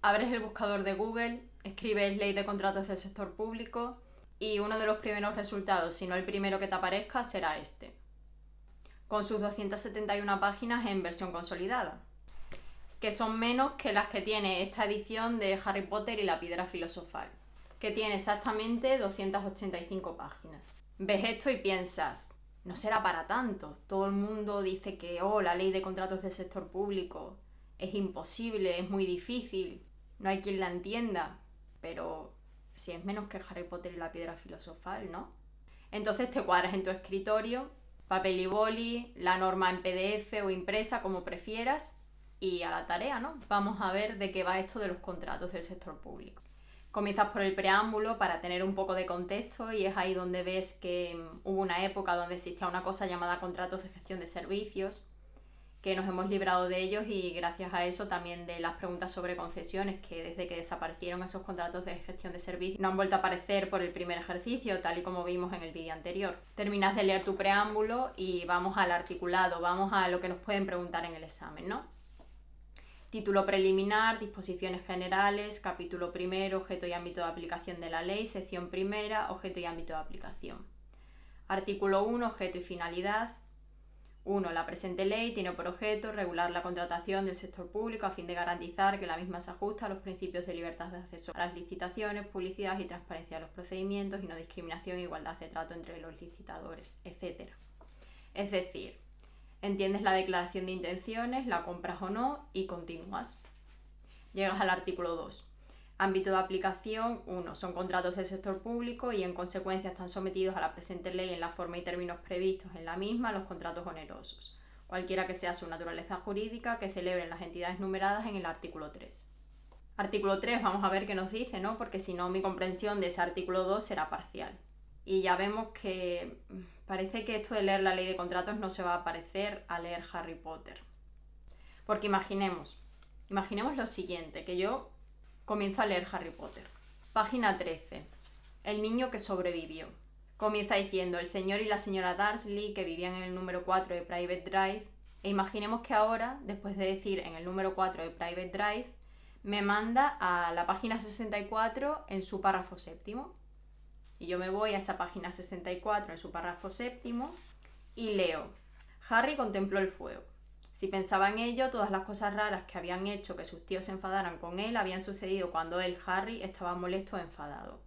Abres el buscador de Google, escribes Ley de Contratos del Sector Público y uno de los primeros resultados, si no el primero que te aparezca, será este, con sus 271 páginas en versión consolidada, que son menos que las que tiene esta edición de Harry Potter y la Piedra Filosofal, que tiene exactamente 285 páginas. Ves esto y piensas, no será para tanto. Todo el mundo dice que la ley de contratos del sector público es imposible, es muy difícil, no hay quien la entienda. Pero si es menos que Harry Potter y la Piedra Filosofal, ¿no? Entonces te cuadras en tu escritorio, papel y boli, la norma en PDF o impresa, como prefieras, y a la tarea, ¿no? Vamos a ver de qué va esto de los contratos del sector público. Comienzas por el preámbulo para tener un poco de contexto y es ahí donde ves que hubo una época donde existía una cosa llamada contratos de gestión de servicios, que nos hemos librado de ellos y gracias a eso también de las preguntas sobre concesiones, que desde que desaparecieron esos contratos de gestión de servicios no han vuelto a aparecer por el primer ejercicio, tal y como vimos en el vídeo anterior. Terminas de leer tu preámbulo y vamos al articulado, vamos a lo que nos pueden preguntar en el examen, ¿no? Título preliminar, disposiciones generales, capítulo primero, objeto y ámbito de aplicación de la ley, sección primera, objeto y ámbito de aplicación. Artículo 1, objeto y finalidad. 1. La presente ley tiene por objeto regular la contratación del sector público a fin de garantizar que la misma se ajusta a los principios de libertad de acceso a las licitaciones, publicidad y transparencia de los procedimientos y no discriminación e igualdad de trato entre los licitadores, etc. Es decir, entiendes la declaración de intenciones, la compras o no y continúas. Llegas al artículo 2. Ámbito de aplicación. 1. Son contratos del sector público y en consecuencia están sometidos a la presente ley en la forma y términos previstos en la misma los contratos onerosos, cualquiera que sea su naturaleza jurídica, que celebren las entidades numeradas en el artículo 3. Artículo 3, vamos a ver qué nos dice, ¿no? Porque si no mi comprensión de ese artículo 2 será parcial. Y ya vemos que parece que esto de leer la ley de contratos no se va a parecer a leer Harry Potter. Porque imaginemos lo siguiente, que yo comienzo a leer Harry Potter. Página 13. El niño que sobrevivió. Comienza diciendo el señor y la señora Dursley que vivían en el número 4 de Private Drive. E imaginemos que ahora, después de decir en el número 4 de Private Drive, me manda a la página 64 en su párrafo séptimo. Y yo me voy a esa página 64 en su párrafo séptimo y leo: Harry contempló el fuego. Si pensaba en ello, todas las cosas raras que habían hecho que sus tíos se enfadaran con él habían sucedido cuando él, Harry, estaba molesto o enfadado.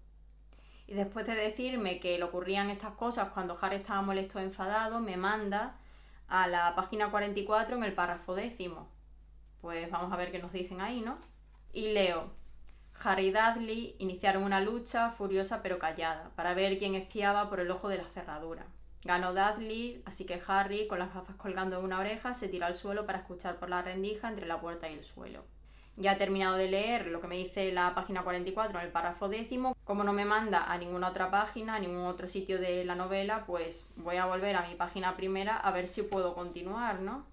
Y después de decirme que le ocurrían estas cosas cuando Harry estaba molesto o enfadado, me manda a la página 44 en el párrafo décimo. Pues vamos a ver qué nos dicen ahí, ¿no? Y leo: Harry y Dudley iniciaron una lucha furiosa pero callada para ver quién espiaba por el ojo de la cerradura. Ganó Dudley, así que Harry, con las gafas colgando de una oreja, se tiró al suelo para escuchar por la rendija entre la puerta y el suelo. Ya he terminado de leer lo que me dice la página 44 en el párrafo décimo. Como no me manda a ninguna otra página, a ningún otro sitio de la novela, pues voy a volver a mi página primera a ver si puedo continuar, ¿no?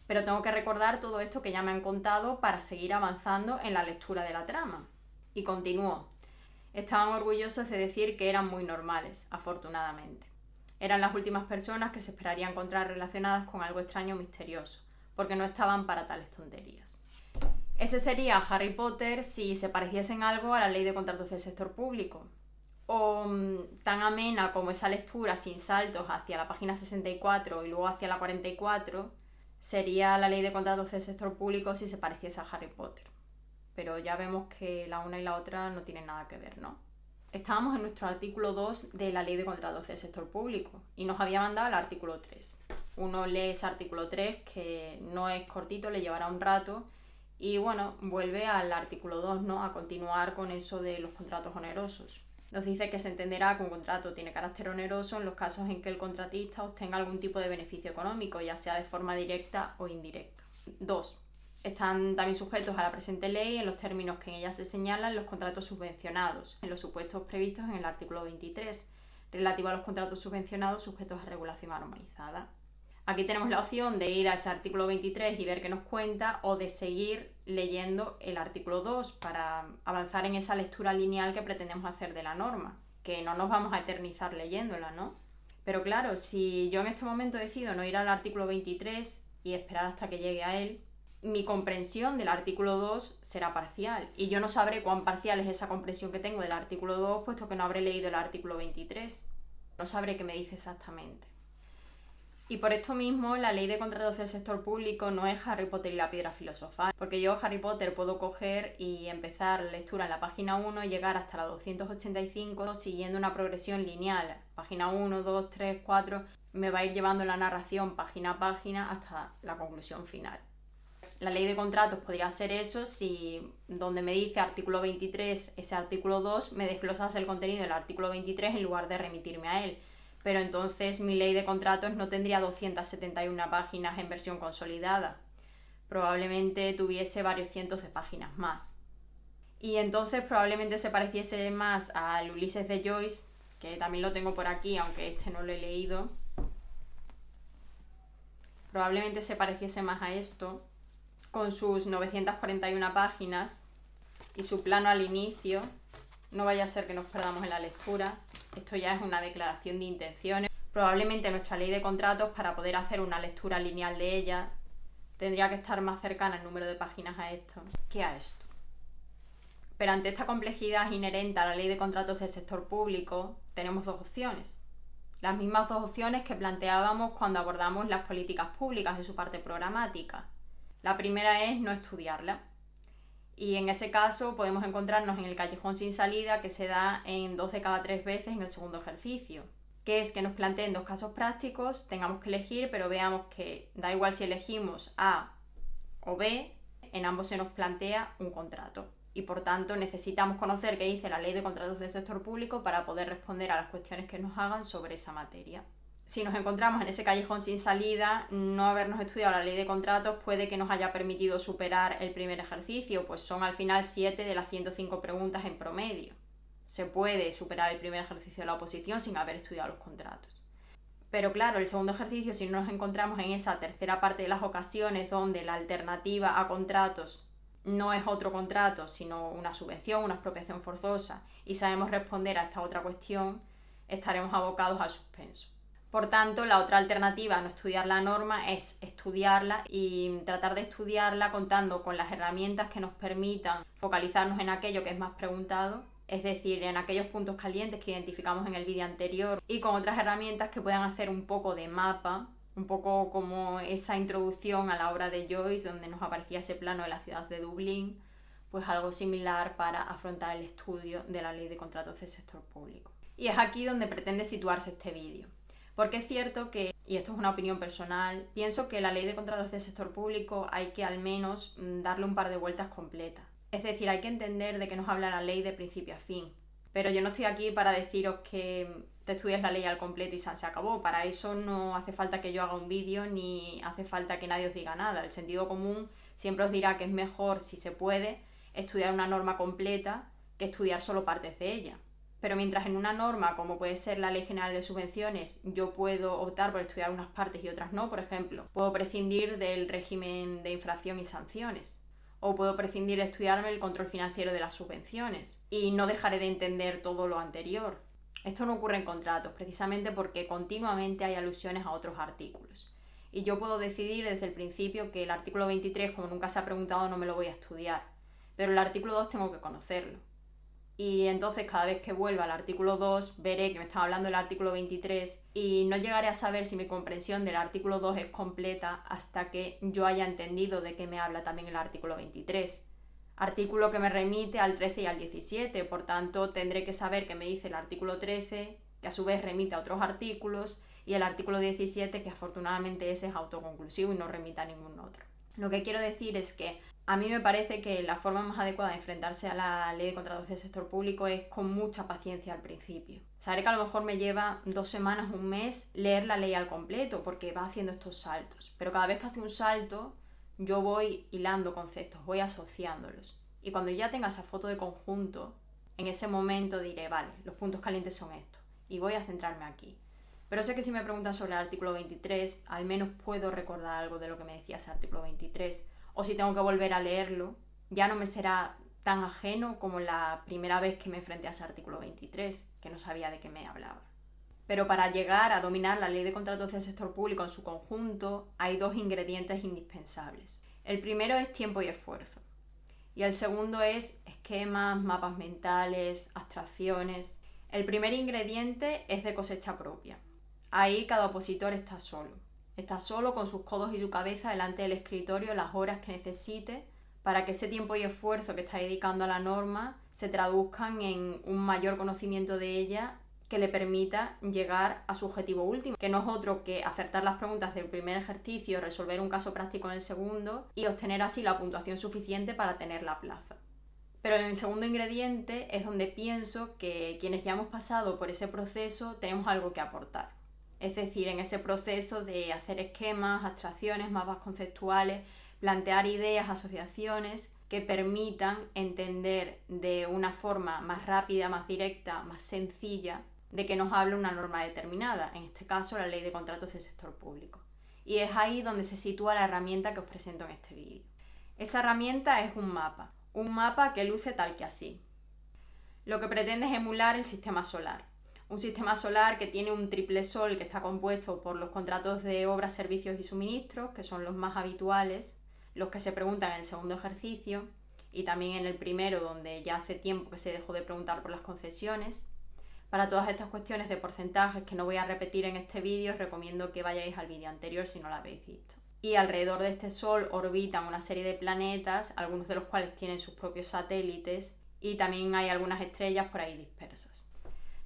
Pero tengo que recordar todo esto que ya me han contado para seguir avanzando en la lectura de la trama. Y continúo. Estaban orgullosos de decir que eran muy normales, afortunadamente. Eran las últimas personas que se esperaría encontrar relacionadas con algo extraño o misterioso, porque no estaban para tales tonterías. Ese sería Harry Potter si se pareciese en algo a la ley de contratos del sector público. O tan amena como esa lectura sin saltos hacia la página 64 y luego hacia la 44 sería la ley de contratos del sector público si se pareciese a Harry Potter. Pero ya vemos que la una y la otra no tienen nada que ver, ¿no? Estábamos en nuestro artículo 2 de la ley de contratos del sector público y nos había mandado al artículo 3. Uno lee ese artículo 3, que no es cortito, le llevará un rato, y bueno, vuelve al artículo 2, ¿no? A continuar con eso de los contratos onerosos. Nos dice que se entenderá que un contrato tiene carácter oneroso en los casos en que el contratista obtenga algún tipo de beneficio económico, ya sea de forma directa o indirecta. 2. Están también sujetos a la presente ley en los términos que en ella se señalan los contratos subvencionados, en los supuestos previstos en el artículo 23, relativo a los contratos subvencionados sujetos a regulación armonizada. Aquí tenemos la opción de ir a ese artículo 23 y ver qué nos cuenta, o de seguir leyendo el artículo 2 para avanzar en esa lectura lineal que pretendemos hacer de la norma, que no nos vamos a eternizar leyéndola, ¿no? Pero claro, si yo en este momento decido no ir al artículo 23 y esperar hasta que llegue a él, mi comprensión del artículo 2 será parcial y yo no sabré cuán parcial es esa comprensión que tengo del artículo 2 puesto que no habré leído el artículo 23. No sabré qué me dice exactamente. Y por esto mismo la ley de contratos del sector público no es Harry Potter y la piedra filosofal, porque yo Harry Potter puedo coger y empezar la lectura en la página 1 y llegar hasta la 285 siguiendo una progresión lineal. Página 1, 2, 3, 4, me va a ir llevando la narración página a página hasta la conclusión final. La ley de contratos podría ser eso si donde me dice artículo 23, ese artículo 2, me desglosase el contenido del artículo 23 en lugar de remitirme a él. Pero entonces mi ley de contratos no tendría 271 páginas en versión consolidada. Probablemente tuviese varios cientos de páginas más. Y entonces probablemente se pareciese más al Ulises de Joyce, que también lo tengo por aquí, aunque este no lo he leído. Probablemente se pareciese más a esto, con sus 941 páginas y su plano al inicio. No vaya a ser que nos perdamos en la lectura. Esto ya es una declaración de intenciones. Probablemente nuestra ley de contratos, para poder hacer una lectura lineal de ella, tendría que estar más cercana el número de páginas a esto que a esto. Pero ante esta complejidad inherente a la ley de contratos del sector público, tenemos dos opciones. Las mismas dos opciones que planteábamos cuando abordamos las políticas públicas en su parte programática. La primera es no estudiarla. Y en ese caso podemos encontrarnos en el callejón sin salida que se da en 2 de cada 3 veces en el segundo ejercicio, que es que nos planteen dos casos prácticos, tengamos que elegir, pero veamos que da igual si elegimos A o B, en ambos se nos plantea un contrato. Y por tanto necesitamos conocer qué dice la ley de contratos del sector público para poder responder a las cuestiones que nos hagan sobre esa materia. Si nos encontramos en ese callejón sin salida, no habernos estudiado la ley de contratos puede que nos haya permitido superar el primer ejercicio, pues son al final 7 de las 105 preguntas en promedio. Se puede superar el primer ejercicio de la oposición sin haber estudiado los contratos. Pero claro, el segundo ejercicio, si no nos encontramos en esa tercera parte de las ocasiones donde la alternativa a contratos no es otro contrato, sino una subvención, una expropiación forzosa, y sabemos responder a esta otra cuestión, estaremos abocados al suspenso. Por tanto, la otra alternativa a no estudiar la norma es estudiarla y tratar de estudiarla contando con las herramientas que nos permitan focalizarnos en aquello que es más preguntado, es decir, en aquellos puntos calientes que identificamos en el vídeo anterior, y con otras herramientas que puedan hacer un poco de mapa, un poco como esa introducción a la obra de Joyce donde nos aparecía ese plano de la ciudad de Dublín, pues algo similar para afrontar el estudio de la ley de contratos del sector público. Y es aquí donde pretende situarse este vídeo. Porque es cierto que, y esto es una opinión personal, pienso que la ley de contratos del sector público hay que al menos darle un par de vueltas completas. Es decir, hay que entender de qué nos habla la ley de principio a fin. Pero yo no estoy aquí para deciros que te estudies la ley al completo y se acabó. Para eso no hace falta que yo haga un vídeo ni hace falta que nadie os diga nada. El sentido común siempre os dirá que es mejor, si se puede, estudiar una norma completa que estudiar solo partes de ella. Pero mientras en una norma, como puede ser la Ley General de Subvenciones, yo puedo optar por estudiar unas partes y otras no, por ejemplo, puedo prescindir del régimen de infracción y sanciones, o puedo prescindir de estudiarme el control financiero de las subvenciones, y no dejaré de entender todo lo anterior. Esto no ocurre en contratos, precisamente porque continuamente hay alusiones a otros artículos. Y yo puedo decidir desde el principio que el artículo 23, como nunca se ha preguntado, no me lo voy a estudiar, pero el artículo 2 tengo que conocerlo. Y entonces cada vez que vuelva al artículo 2 veré que me estaba hablando del artículo 23 y no llegaré a saber si mi comprensión del artículo 2 es completa hasta que yo haya entendido de qué me habla también el artículo 23. Artículo que me remite al 13 y al 17, por tanto tendré que saber qué me dice el artículo 13, que a su vez remite a otros artículos, y el artículo 17, que afortunadamente ese es autoconclusivo y no remite a ningún otro. Lo que quiero decir es que a mí me parece que la forma más adecuada de enfrentarse a la ley de contratos del sector público es con mucha paciencia al principio. Sabré que a lo mejor me lleva 2 semanas, un mes, leer la ley al completo porque va haciendo estos saltos. Pero cada vez que hace un salto, yo voy hilando conceptos, voy asociándolos. Y cuando ya tenga esa foto de conjunto, en ese momento diré, vale, los puntos calientes son estos. Y voy a centrarme aquí. Pero sé que si me preguntan sobre el artículo 23, al menos puedo recordar algo de lo que me decía ese artículo 23. O si tengo que volver a leerlo, ya no me será tan ajeno como la primera vez que me enfrenté a ese artículo 23, que no sabía de qué me hablaba. Pero para llegar a dominar la ley de contratos del sector público en su conjunto, hay 2 ingredientes indispensables. El primero es tiempo y esfuerzo. Y el segundo es esquemas, mapas mentales, abstracciones. El primer ingrediente es de cosecha propia. Ahí cada opositor está solo. Está solo con sus codos y su cabeza delante del escritorio las horas que necesite para que ese tiempo y esfuerzo que está dedicando a la norma se traduzcan en un mayor conocimiento de ella que le permita llegar a su objetivo último, que no es otro que acertar las preguntas del primer ejercicio, resolver un caso práctico en el segundo y obtener así la puntuación suficiente para tener la plaza. Pero en el segundo ingrediente es donde pienso que quienes ya hemos pasado por ese proceso tenemos algo que aportar. Es decir, en ese proceso de hacer esquemas, abstracciones, mapas conceptuales, plantear ideas, asociaciones que permitan entender de una forma más rápida, más directa, más sencilla, de que nos habla una norma determinada, en este caso la Ley de Contratos del Sector Público. Y es ahí donde se sitúa la herramienta que os presento en este vídeo. Esa herramienta es un mapa que luce tal que así. Lo que pretende es emular el sistema solar. Un sistema solar que tiene un triple sol que está compuesto por los contratos de obras, servicios y suministros, que son los más habituales, los que se preguntan en el segundo ejercicio y también en el primero, donde ya hace tiempo que se dejó de preguntar por las concesiones. Para todas estas cuestiones de porcentajes que no voy a repetir en este vídeo, os recomiendo que vayáis al vídeo anterior si no lo habéis visto. Y alrededor de este Sol orbitan una serie de planetas, algunos de los cuales tienen sus propios satélites, y también hay algunas estrellas por ahí dispersas.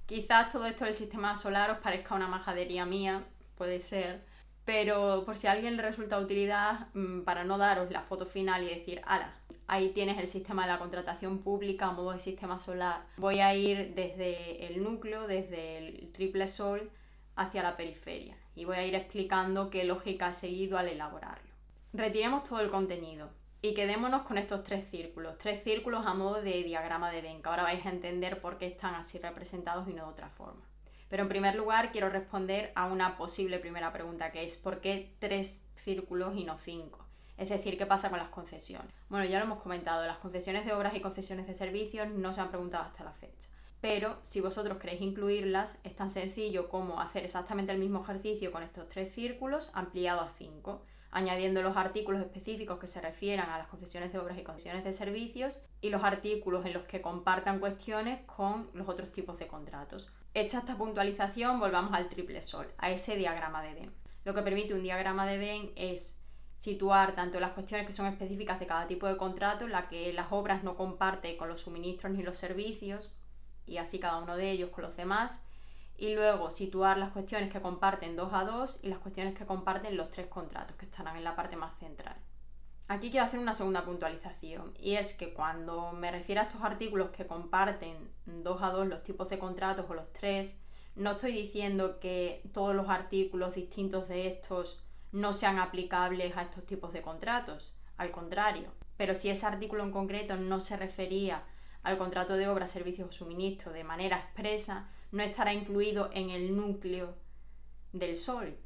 Quizás todo esto del sistema solar os parezca una majadería mía, puede ser, pero por si a alguien le resulta de utilidad, para no daros la foto final y decir, ¡hala! Ahí tienes el sistema de la contratación pública a modo de sistema solar. Voy a ir desde el núcleo, desde el triple sol, hacia la periferia. Y voy a ir explicando qué lógica he seguido al elaborarlo. Retiremos todo el contenido y quedémonos con estos tres círculos a modo de diagrama de Venn, que ahora vais a entender por qué están así representados y no de otra forma. Pero en primer lugar quiero responder a una posible primera pregunta, que es ¿por qué 3 círculos y no 5? Es decir, ¿qué pasa con las concesiones? Bueno, ya lo hemos comentado, las concesiones de obras y concesiones de servicios no se han preguntado hasta la fecha. Pero si vosotros queréis incluirlas, es tan sencillo como hacer exactamente el mismo ejercicio con estos 3 círculos ampliado a 5, añadiendo los artículos específicos que se refieran a las concesiones de obras y concesiones de servicios y los artículos en los que compartan cuestiones con los otros tipos de contratos. Hecha esta puntualización, volvamos al triple sol, a ese diagrama de Venn. Lo que permite un diagrama de Venn es situar tanto las cuestiones que son específicas de cada tipo de contrato, en la que las obras no comparten con los suministros ni los servicios, y así cada uno de ellos con los demás, y luego situar las cuestiones que comparten 2 a 2 y las cuestiones que comparten los 3 contratos, que estarán en la parte más central. Aquí quiero hacer una segunda puntualización, y es que cuando me refiero a estos artículos que comparten 2 a 2 los tipos de contratos o los 3, no estoy diciendo que todos los artículos distintos de estos no sean aplicables a estos tipos de contratos, al contrario, pero si ese artículo en concreto no se refería al contrato de obra, servicios o suministro de manera expresa, no estará incluido en el núcleo del Sol,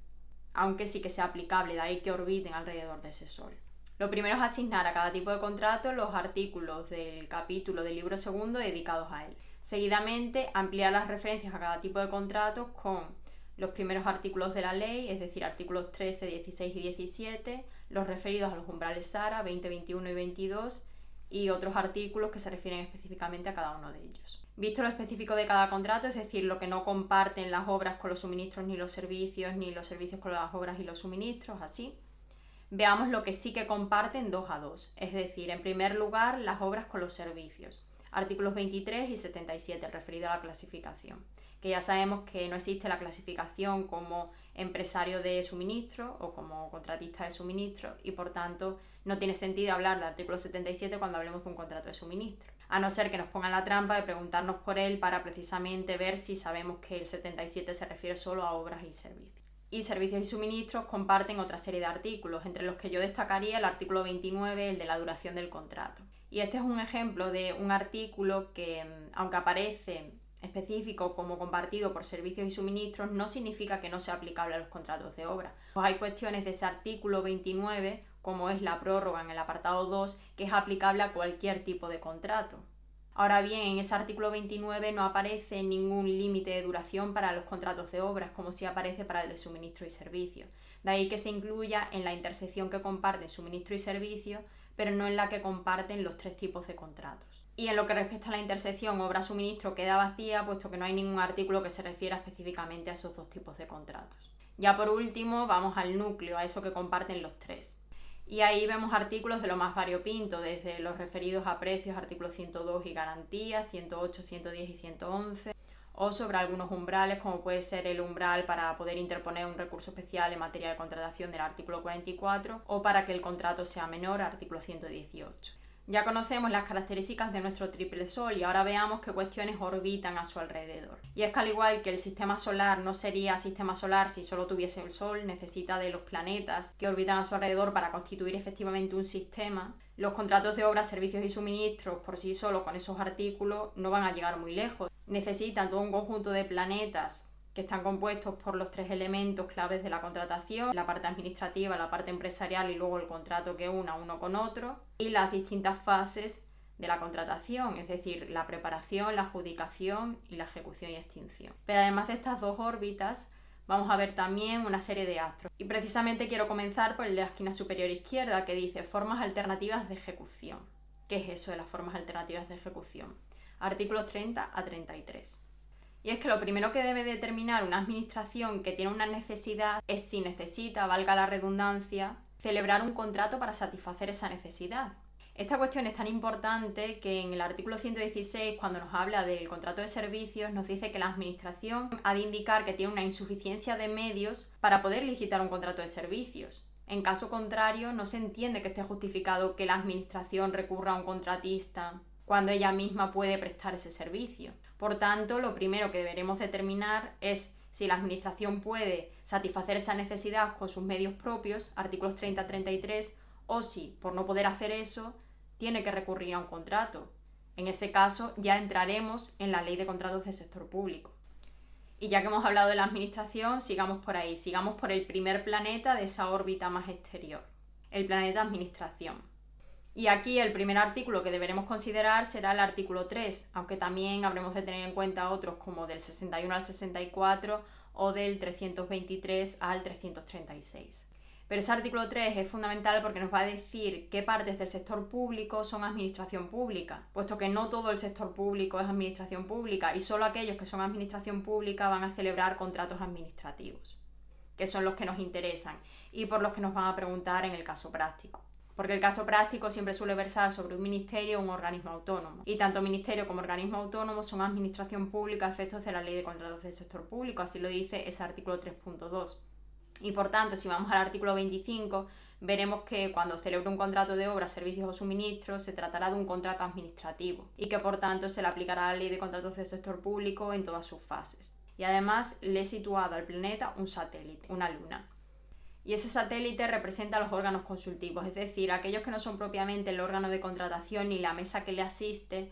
aunque sí que sea aplicable, de ahí que orbiten alrededor de ese Sol. Lo primero es asignar a cada tipo de contrato los artículos del capítulo del libro segundo dedicados a él. Seguidamente, ampliar las referencias a cada tipo de contratos con los primeros artículos de la ley, es decir, artículos 13, 16 y 17, los referidos a los umbrales SARA 20, 21 y 22 y otros artículos que se refieren específicamente a cada uno de ellos. Visto lo específico de cada contrato, es decir, lo que no comparten las obras con los suministros ni los servicios con las obras y los suministros, así, veamos lo que sí que comparten 2 a 2, es decir, en primer lugar, las obras con los servicios. Artículos 23 y 77, referido a la clasificación, que ya sabemos que no existe la clasificación como empresario de suministro o como contratista de suministro y por tanto no tiene sentido hablar del artículo 77 cuando hablemos de un contrato de suministro, a no ser que nos pongan la trampa de preguntarnos por él para precisamente ver si sabemos que el 77 se refiere solo a obras y servicios. Y servicios y suministros comparten otra serie de artículos, entre los que yo destacaría el artículo 29, el de la duración del contrato. Y este es un ejemplo de un artículo que, aunque aparece específico como compartido por servicios y suministros, no significa que no sea aplicable a los contratos de obra. Pues hay cuestiones de ese artículo 29, como es la prórroga en el apartado 2, que es aplicable a cualquier tipo de contrato. Ahora bien, en ese artículo 29 no aparece ningún límite de duración para los contratos de obras, como sí aparece para el de suministro y servicio. De ahí que se incluya en la intersección que comparten suministro y servicio, pero no en la que comparten los tres tipos de contratos. Y en lo que respecta a la intersección obra-suministro queda vacía, puesto que no hay ningún artículo que se refiera específicamente a esos dos tipos de contratos. Ya por último, vamos al núcleo, a eso que comparten los tres. Y ahí vemos artículos de lo más variopinto, desde los referidos a precios, artículos 102 y garantías, 108, 110 y 111, o sobre algunos umbrales, como puede ser el umbral para poder interponer un recurso especial en materia de contratación del artículo 44, o para que el contrato sea menor, artículo 118. Ya conocemos las características de nuestro triple sol y ahora veamos qué cuestiones orbitan a su alrededor. Y es que al igual que el sistema solar no sería sistema solar si solo tuviese el Sol, necesita de los planetas que orbitan a su alrededor para constituir efectivamente un sistema, los contratos de obras, servicios y suministros por sí solos con esos artículos no van a llegar muy lejos. Necesitan todo un conjunto de planetas que están compuestos por los tres elementos claves de la contratación, la parte administrativa, la parte empresarial y luego el contrato que una uno con otro, y las distintas fases de la contratación, es decir, la preparación, la adjudicación y la ejecución y extinción. Pero además de estas dos órbitas, vamos a ver también una serie de astros. Y precisamente quiero comenzar por el de la esquina superior izquierda, que dice formas alternativas de ejecución. ¿Qué es eso de las formas alternativas de ejecución? Artículos 30 a 33. Y es que lo primero que debe determinar una administración que tiene una necesidad es si necesita, valga la redundancia, celebrar un contrato para satisfacer esa necesidad. Esta cuestión es tan importante que en el artículo 116, cuando nos habla del contrato de servicios, nos dice que la administración ha de indicar que tiene una insuficiencia de medios para poder licitar un contrato de servicios. En caso contrario, no se entiende que esté justificado que la administración recurra a un contratista cuando ella misma puede prestar ese servicio. Por tanto, lo primero que deberemos determinar es si la administración puede satisfacer esa necesidad con sus medios propios, artículos 30 a 33, o si, por no poder hacer eso, tiene que recurrir a un contrato. En ese caso, ya entraremos en la ley de contratos del sector público. Y ya que hemos hablado de la administración, sigamos por ahí, sigamos por el primer planeta de esa órbita más exterior, el planeta administración. Y aquí el primer artículo que deberemos considerar será el artículo 3, aunque también habremos de tener en cuenta otros como del 61 al 64 o del 323 al 336. Pero ese artículo 3 es fundamental porque nos va a decir qué partes del sector público son administración pública, puesto que no todo el sector público es administración pública y solo aquellos que son administración pública van a celebrar contratos administrativos, que son los que nos interesan y por los que nos van a preguntar en el caso práctico. Porque el caso práctico siempre suele versar sobre un ministerio o un organismo autónomo. Y tanto ministerio como organismo autónomo son administración pública a efectos de la ley de contratos del sector público, así lo dice ese artículo 3.2. Y por tanto, si vamos al artículo 25, veremos que cuando celebre un contrato de obra, servicios o suministros, se tratará de un contrato administrativo y que por tanto se le aplicará la ley de contratos del sector público en todas sus fases. Y además le he situado al planeta un satélite, una luna. Y ese satélite representa a los órganos consultivos, es decir, aquellos que no son propiamente el órgano de contratación ni la mesa que le asiste,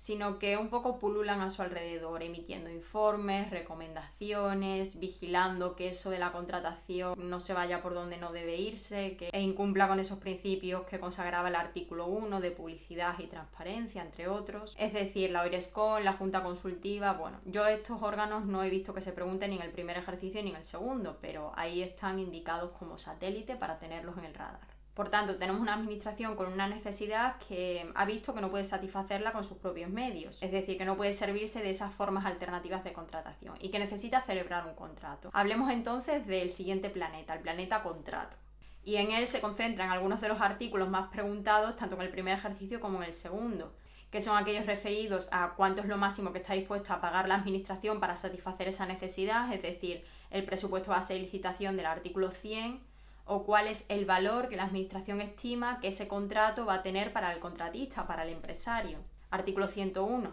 sino que un poco pululan a su alrededor, emitiendo informes, recomendaciones, vigilando que eso de la contratación no se vaya por donde no debe irse, e incumpla con esos principios que consagraba el artículo 1 de publicidad y transparencia, entre otros. Es decir, la OIRESCON, la Junta Consultiva, bueno, yo estos órganos no he visto que se pregunten ni en el primer ejercicio ni en el segundo, pero ahí están indicados como satélite para tenerlos en el radar. Por tanto, tenemos una administración con una necesidad que ha visto que no puede satisfacerla con sus propios medios, es decir, que no puede servirse de esas formas alternativas de contratación y que necesita celebrar un contrato. Hablemos entonces del siguiente planeta, el planeta contrato. Y en él se concentran algunos de los artículos más preguntados tanto en el primer ejercicio como en el segundo, que son aquellos referidos a cuánto es lo máximo que está dispuesta a pagar la administración para satisfacer esa necesidad, es decir, el presupuesto base de licitación del artículo 100, o cuál es el valor que la administración estima que ese contrato va a tener para el contratista, para el empresario. Artículo 101.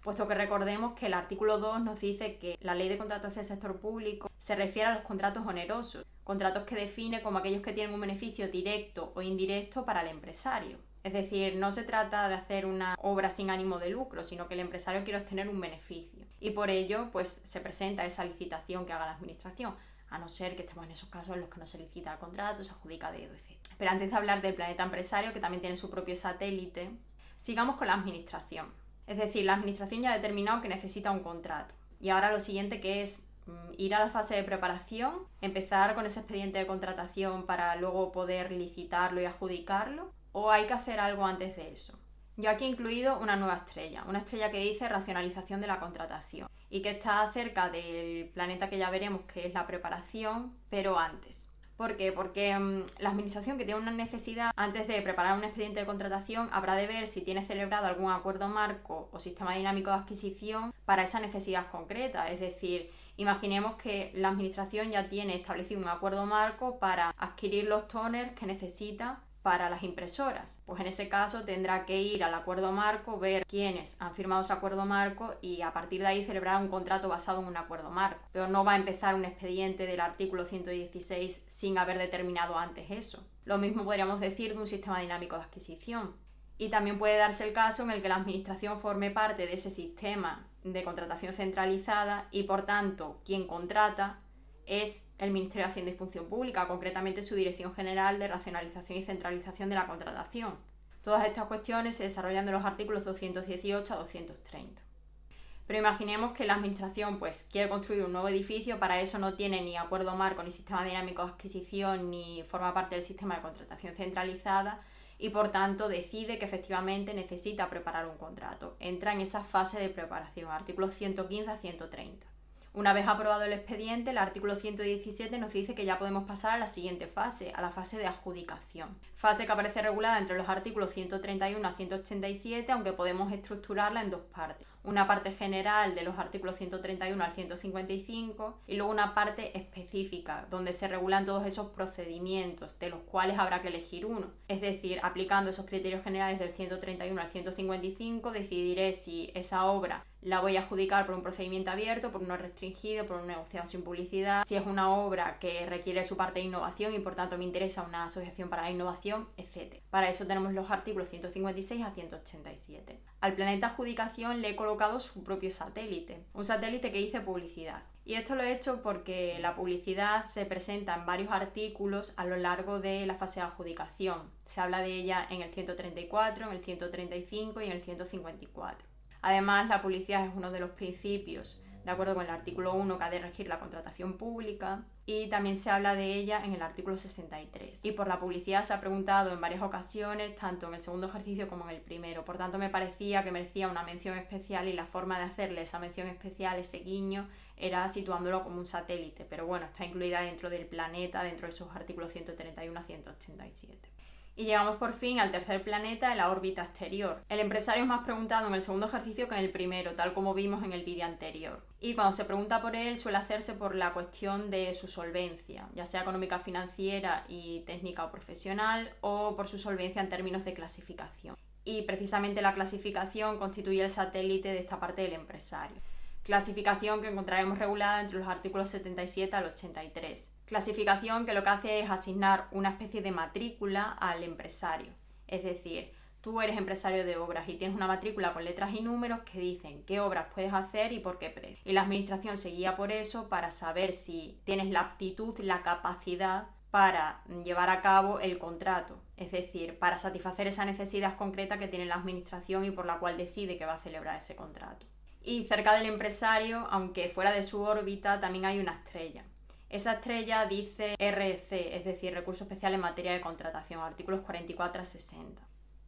Puesto que recordemos que el artículo 2 nos dice que la ley de contratos del sector público se refiere a los contratos onerosos, contratos que define como aquellos que tienen un beneficio directo o indirecto para el empresario. Es decir, no se trata de hacer una obra sin ánimo de lucro, sino que el empresario quiere obtener un beneficio. Y por ello, pues se presenta esa licitación que haga la administración, a no ser que estemos en esos casos en los que no se licita el contrato, se adjudica a dedo, etc. Pero antes de hablar del planeta empresario, que también tiene su propio satélite, sigamos con la administración. Es decir, la administración ya ha determinado que necesita un contrato. Y ahora lo siguiente, que es ir a la fase de preparación, empezar con ese expediente de contratación para luego poder licitarlo y adjudicarlo, o hay que hacer algo antes de eso. Yo aquí he incluido una nueva estrella, una estrella que dice racionalización de la contratación y que está cerca del planeta que ya veremos, que es la preparación, pero antes. ¿Por qué? Porque la administración que tiene una necesidad, antes de preparar un expediente de contratación, habrá de ver si tiene celebrado algún acuerdo marco o sistema dinámico de adquisición para esa necesidad concreta. Es decir, imaginemos que la administración ya tiene establecido un acuerdo marco para adquirir los toners que necesita para las impresoras. Pues en ese caso tendrá que ir al acuerdo marco, ver quiénes han firmado ese acuerdo marco y a partir de ahí celebrar un contrato basado en un acuerdo marco. Pero no va a empezar un expediente del artículo 116 sin haber determinado antes eso. Lo mismo podríamos decir de un sistema dinámico de adquisición. Y también puede darse el caso en el que la administración forme parte de ese sistema de contratación centralizada y por tanto quien contrata es el Ministerio de Hacienda y Función Pública, concretamente su Dirección General de Racionalización y Centralización de la Contratación. Todas estas cuestiones se desarrollan de los artículos 218 a 230. Pero imaginemos que la administración quiere construir un nuevo edificio, para eso no tiene ni acuerdo marco, ni sistema dinámico de adquisición, ni forma parte del sistema de contratación centralizada y por tanto decide que efectivamente necesita preparar un contrato. Entra en esa fase de preparación, artículos 115 a 130. Una vez aprobado el expediente, el artículo 117 nos dice que ya podemos pasar a la siguiente fase, a la fase de adjudicación. Fase que aparece regulada entre los artículos 131 a 187, aunque podemos estructurarla en dos partes. Una parte general de los artículos 131 al 155 y luego una parte específica, donde se regulan todos esos procedimientos, de los cuales habrá que elegir uno. Es decir, aplicando esos criterios generales del 131 al 155, decidiré si esa obra la voy a adjudicar por un procedimiento abierto, por uno restringido, por un negociado sin publicidad, si es una obra que requiere su parte de innovación y por tanto me interesa una asociación para la innovación, etc. Para eso tenemos los artículos 156 a 187. Al planeta adjudicación le he colocado su propio satélite, un satélite que dice publicidad. Y esto lo he hecho porque la publicidad se presenta en varios artículos a lo largo de la fase de adjudicación. Se habla de ella en el 134, en el 135 y en el 154. Además, la publicidad es uno de los principios, de acuerdo con el artículo 1, que ha de regir la contratación pública, y también se habla de ella en el artículo 63. Y por la publicidad se ha preguntado en varias ocasiones, tanto en el segundo ejercicio como en el primero. Por tanto, me parecía que merecía una mención especial y la forma de hacerle esa mención especial, ese guiño, era situándolo como un satélite. Pero bueno, está incluida dentro del planeta, dentro de sus artículos 131 a 187. Y llegamos por fin al tercer planeta, en la órbita exterior. El empresario es más preguntado en el segundo ejercicio que en el primero, tal como vimos en el vídeo anterior. Y cuando se pregunta por él suele hacerse por la cuestión de su solvencia, ya sea económica, financiera y técnica o profesional, o por su solvencia en términos de clasificación. Y precisamente la clasificación constituye el satélite de esta parte del empresario. Clasificación que encontraremos regulada entre los artículos 77 al 83. Clasificación que lo que hace es asignar una especie de matrícula al empresario. Es decir, tú eres empresario de obras y tienes una matrícula con letras y números que dicen qué obras puedes hacer y por qué precio. Y la administración se guía por eso para saber si tienes la aptitud, la capacidad para llevar a cabo el contrato. Es decir, para satisfacer esa necesidad concreta que tiene la administración y por la cual decide que va a celebrar ese contrato. Y cerca del empresario, aunque fuera de su órbita, también hay una estrella. Esa estrella dice REC, es decir, Recurso Especial en Materia de Contratación, artículos 44 a 60.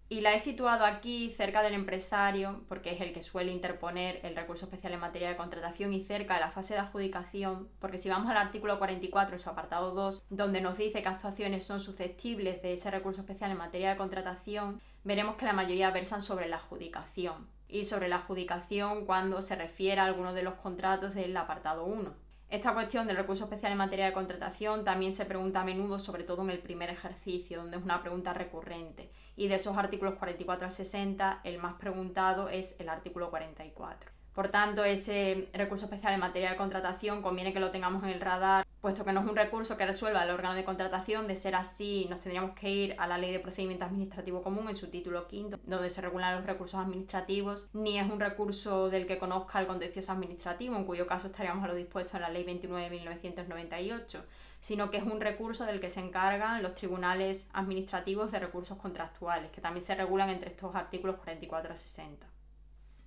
Y la he situado aquí cerca del empresario porque es el que suele interponer el recurso especial en materia de contratación y cerca de la fase de adjudicación, porque si vamos al artículo 44 en su apartado 2, donde nos dice qué actuaciones son susceptibles de ese recurso especial en materia de contratación, veremos que la mayoría versan sobre la adjudicación y sobre la adjudicación cuando se refiere a alguno de los contratos del apartado 1. Esta cuestión del recurso especial en materia de contratación también se pregunta a menudo, sobre todo en el primer ejercicio, donde es una pregunta recurrente. Y de esos artículos 44 a 60, el más preguntado es el artículo 44. Por tanto, ese recurso especial en materia de contratación conviene que lo tengamos en el radar, puesto que no es un recurso que resuelva el órgano de contratación. De ser así, nos tendríamos que ir a la Ley de Procedimiento Administrativo Común en su título quinto, donde se regulan los recursos administrativos, ni es un recurso del que conozca el contencioso administrativo, en cuyo caso estaríamos a lo dispuesto en la Ley 29 de 1998, sino que es un recurso del que se encargan los tribunales administrativos de recursos contractuales, que también se regulan entre estos artículos 44 a 60.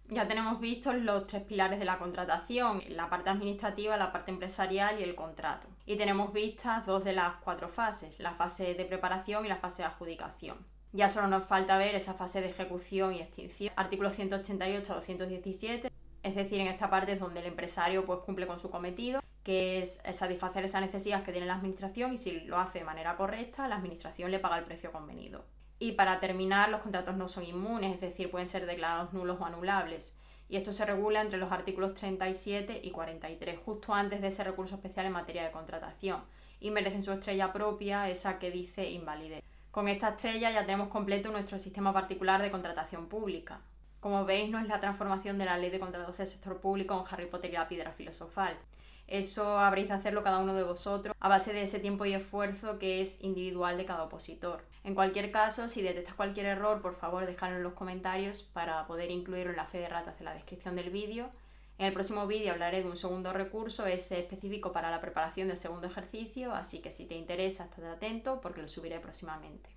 Ya tenemos vistos los 3 pilares de la contratación, la parte administrativa, la parte empresarial y el contrato. Y tenemos vistas 2 de las 4 fases, la fase de preparación y la fase de adjudicación. Ya solo nos falta ver esa fase de ejecución y extinción, artículos 188 a 217, es decir, en esta parte es donde el empresario pues cumple con su cometido, que es satisfacer esa necesidad que tiene la administración, y si lo hace de manera correcta, la administración le paga el precio convenido. Y para terminar, los contratos no son inmunes, es decir, pueden ser declarados nulos o anulables. Y esto se regula entre los artículos 37 y 43, justo antes de ese recurso especial en materia de contratación. Y merecen su estrella propia, esa que dice invalidez. Con esta estrella ya tenemos completo nuestro sistema particular de contratación pública. Como veis, no es la transformación de la ley de contratos del sector público en Harry Potter y la piedra filosofal. Eso habréis de hacerlo cada uno de vosotros a base de ese tiempo y esfuerzo que es individual de cada opositor. En cualquier caso, si detectas cualquier error, por favor déjalo en los comentarios para poder incluirlo en la fe de ratas de la descripción del vídeo. En el próximo vídeo hablaré de un segundo recurso, ese específico para la preparación del segundo ejercicio, así que si te interesa, estate atento porque lo subiré próximamente.